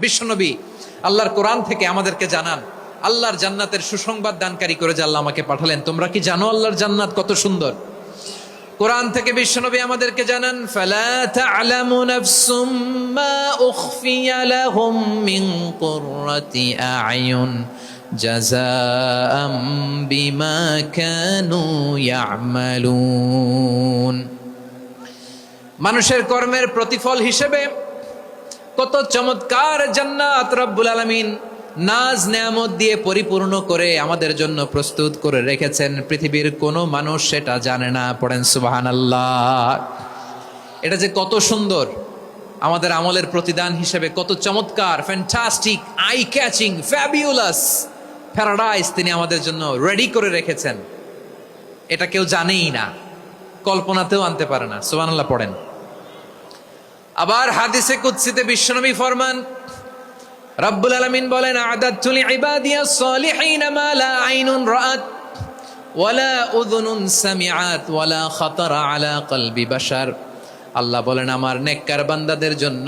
বিশ্বনবী আল্লাহর কোরআন থেকে আমাদেরকে জানান আল্লাহর জান্নাতের সুসংবাদ দানকারী করে যে আল্লাহ আমাকে পাঠালেন। তোমরা কি জানো আল্লাহর জান্নাত কত সুন্দর? কোরআন থেকে বিশ্বনবী আমাদেরকে জানান, ফালা তা'লামু নাফসুম মা উখফিয়া লাহুম মিন কুররাতি আ'য়ুন জাযাআম বিমা কানু ইয়া'মালুন। মানুষের কর্মের প্রতিফল হিসেবে কত চমৎকার জান্নাত রব্বুল আলামিন নাজ নেয়ামত দিয়ে পরিপূর্ণ করে আমাদের জন্য প্রস্তুত করে রেখেছেন। পৃথিবীর কোনো মানুষ সেটা জানে না। পড়েন সুবহানাল্লাহ। এটা যে কত সুন্দর, আমাদের আমলের প্রতিদান হিসেবে কত চমৎকার, fantastic, eye catching, fabulous paradise তিনি আমাদের জন্য রেডি করে রেখেছেন। এটা কেউ জানেই না, কল্পনাতেও আনতে পারে না। সুবহানাল্লাহ পড়েন। আবার হাদিসে কুদসিতে বিশ্বনবী ফরমান, রব্বুল আলামিন বলেন, আ'দাদতু লিইবাদিয়াস সালিহিন মা লা আইনুন রাআত ওয়ালা উযুনুন সামিআত ওয়ালা খাতারা আলা কলবি বাশার। আল্লাহ বলেন, আমার নেককার বান্দাদের জন্য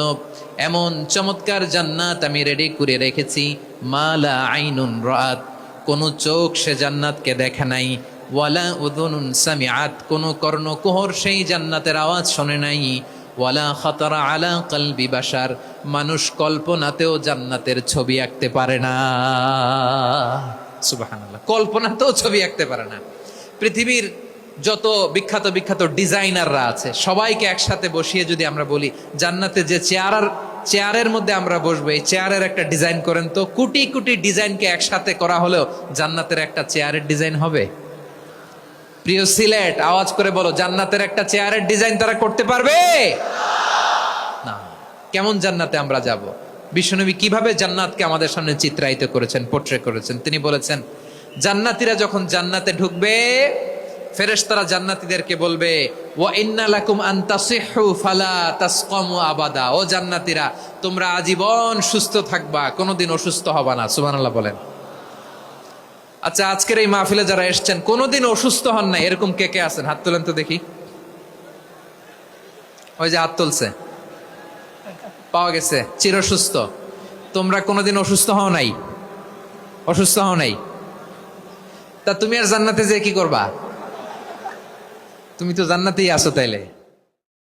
এমন চমৎকার জান্নাত আমি রেডি করে রেখেছি, মা লা আইনুন রাআত, কোন চোখ সে জান্নাতকে দেখে নাই, ওয়ালা উযুনুন সামিআত, কোন কর্ণকুহর সেই জান্নাতের আওয়াজ শোনে নাই, ওয়ালা খাতারা আলা কলবি বাশার, মানুষ কল্পনাতেও জান্নাতের ছবি আঁকতে পারে না। সুবহানাল্লাহ, কল্পনাতেও ছবি আঁকতে পারে না। পৃথিবীর যত বিখ্যাত বিখ্যাত ডিজাইনাররা আছে সবাইকে একসাথে বসিয়ে যদি আমরা বলি জান্নাতে যে চেয়ারের মধ্যে আমরা বসবো, এই চেয়ারের একটা ডিজাইন করেন তো, কোটি কোটি ডিজাইনকে একসাথে করা হলেও জান্নাতের একটা চেয়ারের ডিজাইন হবে? প্রিয় সিলেট, আওয়াজ করে বলো, জান্নাতের একটা চেয়ারের ডিজাইন তারা করতে পারবে না। কেমন জান্নাতে আমরা যাব? বিশ্বনবী কিভাবে জান্নাতকে আমাদের সামনে চিত্রায়িত করেছেন, পোট্রে করেছেন। তিনি বলেছেন, জান্নাতীরা যখন জান্নাতে ঢুকবে, ফেরেশতারা জান্নাতীদেরকে বলবে, ওয়া ইন্না লাকুম আন তাসিহু ফালা তাসকামু আবাদা। ও জান্নাতীরা, তোমরা আজীবন সুস্থ থাকবা, কোনোদিন অসুস্থ হবা না। সুবহানাল্লাহ বলেন। আচ্ছা, আজকের এই মাহফিলে যারা এসেছেন কোনোদিন অসুস্থ হন নাই, এরকম কে কে আছেন? হাত তোলেন তো দেখি। ওই যে হাত তুলছে, পাওয়া গেছে, চিরসুস্থ। তোমরা কোনোদিন অসুস্থ হও নাই? অসুস্থ হও নাই? তা তুমি আর জান্নাতে যে কি করবা? তুমি তো জান্নাতেই আছো তাইলে।